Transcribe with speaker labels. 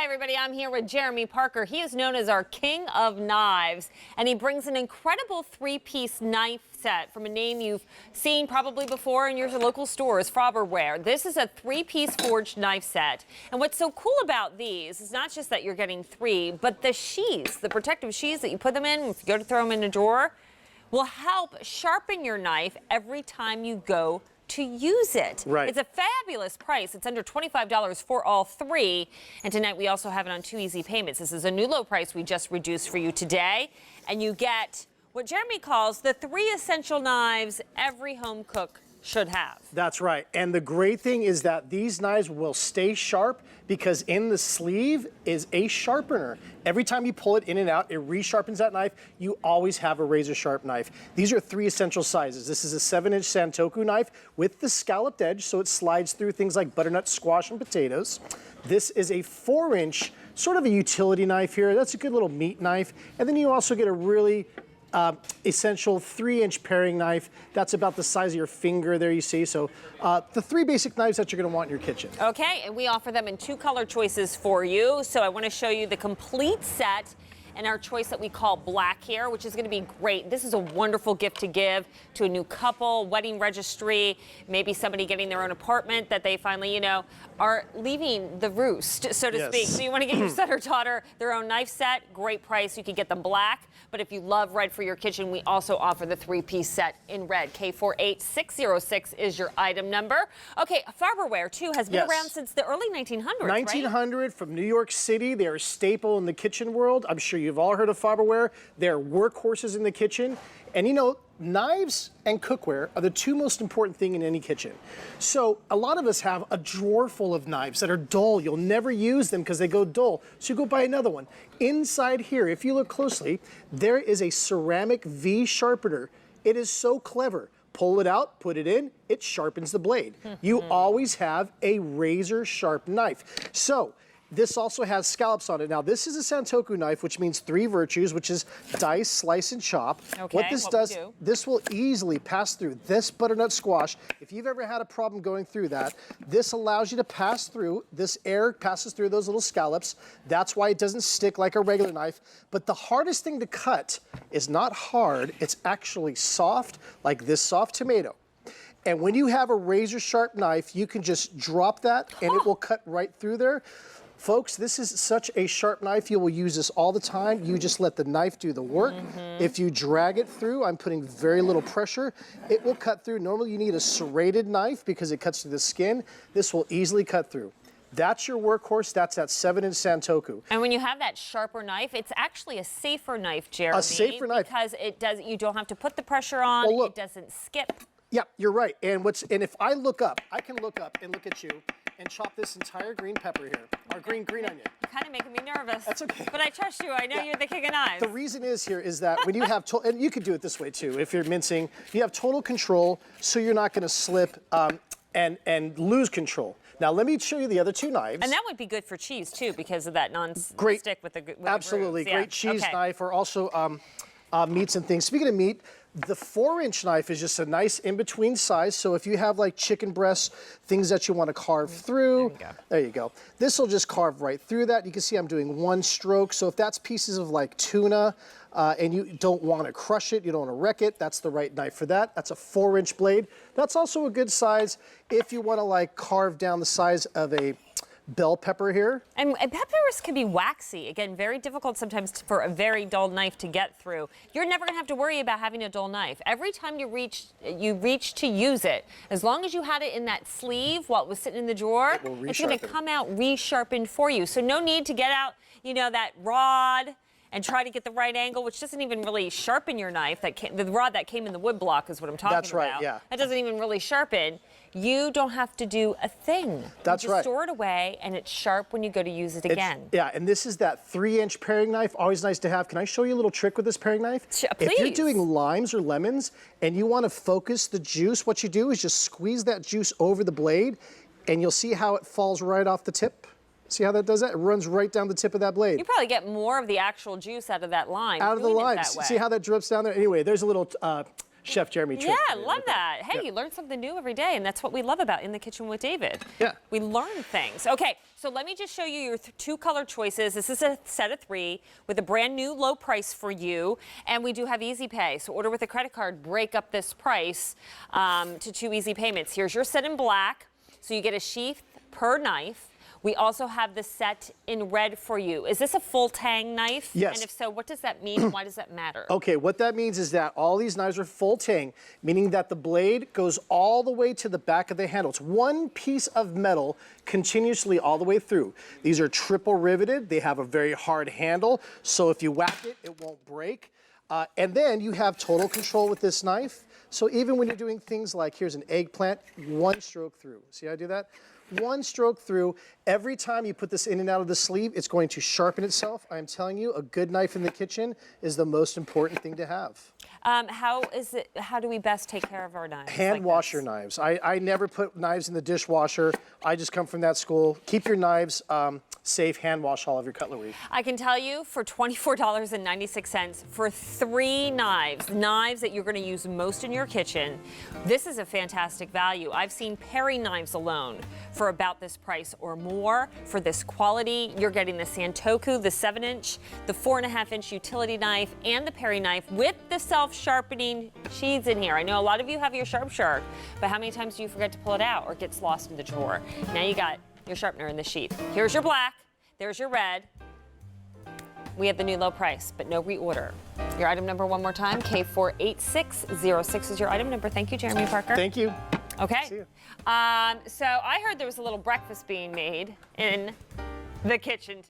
Speaker 1: everybody. I'm here with Jeremy Parker. He is known as our king of knives, and he brings an incredible three-piece knife set from a name you've seen probably before in your local stores, Farberware. This is a three-piece forged knife set. And what's so cool about these is not just that you're getting three, but the sheaths, the protective sheaths that you put them in if you go to throw them in a drawer, will help sharpen your knife every time you go to use it.
Speaker 2: Right.
Speaker 1: It's a fabulous price. It's under $25 for all three. And tonight we also have it on 2 easy payments. This is a new low price we just reduced for you today. And you get what Jeremy calls the 3 essential knives every home cook should have.
Speaker 2: That's right. And the great thing is that these knives will stay sharp because in the sleeve is a sharpener. Every time you pull it in and out, it resharpens that knife. You always have a razor sharp knife. These are 3 essential sizes. This is a 7-inch Santoku knife with the scalloped edge, so it slides through things like butternut squash and potatoes. This is a 4-inch, sort of a utility knife here. That's a good little meat knife. And then you also get a really essential 3-inch paring knife. That's about the size of your finger there, you see. So the 3 basic knives that you're going to want in your kitchen.
Speaker 1: Okay, and we offer them in 2 color choices for you. So I want to show you the complete set and our choice that we call black here, which is going to be great. This is a wonderful gift to give to a new couple, wedding registry, maybe somebody getting their own apartment that they finally, you know, are leaving the roost, so to speak. So you want to get your son or daughter their own knife set, great price. You can get them black, but if you love red for your kitchen, we also offer the 3-piece set in red. K48606 is your item number. Okay, Farberware, too, has been around since the early 1900s,
Speaker 2: 1900
Speaker 1: right?
Speaker 2: From New York City. They're a staple in the kitchen world. I'm sure you've all heard of Farberware. They're workhorses in the kitchen. And you know, knives and cookware are the 2 most important things in any kitchen. So a lot of us have a drawer full of knives that are dull. You'll never use them because they go dull. So you go buy another one. Inside here, if you look closely, there is a ceramic V sharpener. It is so clever. Pull it out, put it in, it sharpens the blade. You always have a razor sharp knife. So this also has scallops on it. Now, this is a Santoku knife, which means 3 virtues, which is dice, slice, and chop.
Speaker 1: Okay,
Speaker 2: what this does, this will easily pass through this butternut squash. If you've ever had a problem going through that, this allows you to pass through. This air passes through those little scallops. That's why it doesn't stick like a regular knife. But the hardest thing to cut is not hard. It's actually soft, like this soft tomato. And when you have a razor sharp knife, you can just drop that and it will cut right through there. Folks, this is such a sharp knife. You will use this all the time. You just let the knife do the work. If you drag it through, I'm putting very little pressure, it will cut through. Normally you need a serrated knife because it cuts through the skin. This will easily cut through. That's your workhorse. That's that 7-inch Santoku.
Speaker 1: And when you have that sharper knife, it's actually a safer knife, Jeremy.
Speaker 2: A safer knife.
Speaker 1: Because it does, you don't have to put the pressure on.
Speaker 2: Well, look,
Speaker 1: it doesn't skip.
Speaker 2: Yeah, you're right. And if I look up, I can look up and look at you and chop this entire green pepper here, or green onion.
Speaker 1: You're kind of making me nervous.
Speaker 2: That's okay.
Speaker 1: But I trust you. I know you're the king of knives.
Speaker 2: The reason is that when you have, and you could do it this way too, if you're mincing, you have total control, so you're not going to slip and lose control. Now let me show you the other 2 knives.
Speaker 1: And that would be good for cheese too, because of that non-stick with the
Speaker 2: absolutely
Speaker 1: grooves.
Speaker 2: Great cheese knife, or also meats and things. Speaking of meat, the 4-inch knife is just a nice in-between size. So if you have like chicken breasts, things that you want to carve through, there you go. This will just carve right through that. You can see I'm doing 1 stroke. So if that's pieces of like tuna and you don't want to crush it, you don't want to wreck it, that's the right knife for that. That's a 4-inch blade. That's also a good size if you want to like carve down the size of a bell pepper here. And
Speaker 1: peppers can be waxy. Again, very difficult sometimes for a very dull knife to get through. You're never going to have to worry about having a dull knife. Every time you reach to use it, as long as you had it in that sleeve while it was sitting in the drawer, it's going to come out resharpened for you. So no need to get out, you know, that rod and try to get the right angle, which doesn't even really sharpen your knife. The rod that came in the wood block is what I'm talking about.
Speaker 2: That's right, yeah.
Speaker 1: That doesn't even really sharpen. You don't have to do a thing.
Speaker 2: That's
Speaker 1: you just store it away, and it's sharp when you go to use it again.
Speaker 2: Yeah, and this is that 3-inch paring knife, always nice to have. Can I show you a little trick with this paring knife?
Speaker 1: Please.
Speaker 2: If you're doing limes or lemons, and you want to focus the juice, what you do is just squeeze that juice over the blade, and you'll see how it falls right off the tip. See how that does that? It runs right down the tip of that blade.
Speaker 1: You probably get more of the actual juice out of that lime.
Speaker 2: Out of the lime. See how that drips down there? Anyway, there's a little Chef Jeremy trick.
Speaker 1: Yeah, love that. Hey, you learn something new every day, and that's what we love about In the Kitchen with David.
Speaker 2: Yeah.
Speaker 1: We learn things. Okay, so so let me just show you your two color choices. This is a set of 3 with a brand new low price for you. And we do have easy pay. So order with a credit card, break up this price to 2 easy payments. Here's your set in black. So you get a sheath per knife. We also have the set in red for you. Is this a full tang knife?
Speaker 2: Yes.
Speaker 1: And if so, what does that mean and why does that matter?
Speaker 2: Okay, what that means is that all these knives are full tang, meaning that the blade goes all the way to the back of the handle. It's one piece of metal continuously all the way through. These are triple riveted. They have a very hard handle, so if you whack it, it won't break. And then you have total control with this knife. So even when you're doing things like, here's an eggplant, one stroke through. See how I do that? One stroke through. Every time you put this in and out of the sleeve, it's going to sharpen itself. I'm telling you, a good knife in the kitchen is the most important thing to have.
Speaker 1: How do we best take care of our knives?
Speaker 2: Hand wash your knives. I never put knives in the dishwasher. I just come from that school. Keep your knives safe, hand wash all of your cutlery.
Speaker 1: I can tell you for $24.96 for 3 knives that you're going to use most in your kitchen, this is a fantastic value. I've seen paring knives alone for about this price or more. For this quality, you're getting the Santoku, the 7-inch, the 4.5-inch utility knife, and the paring knife with the self-sharpening sheaths in here. I know a lot of you have your Sharp Shark, but how many times do you forget to pull it out or it gets lost in the drawer? Now you got your sharpener in the sheath. Here's your black, there's your red. We have the new low price, but no reorder. Your item number one more time, K48606 is your item number. Thank you, Jeremy Parker.
Speaker 2: Thank you.
Speaker 1: Okay.
Speaker 2: See you.
Speaker 1: So I heard there was a little breakfast being made in the kitchen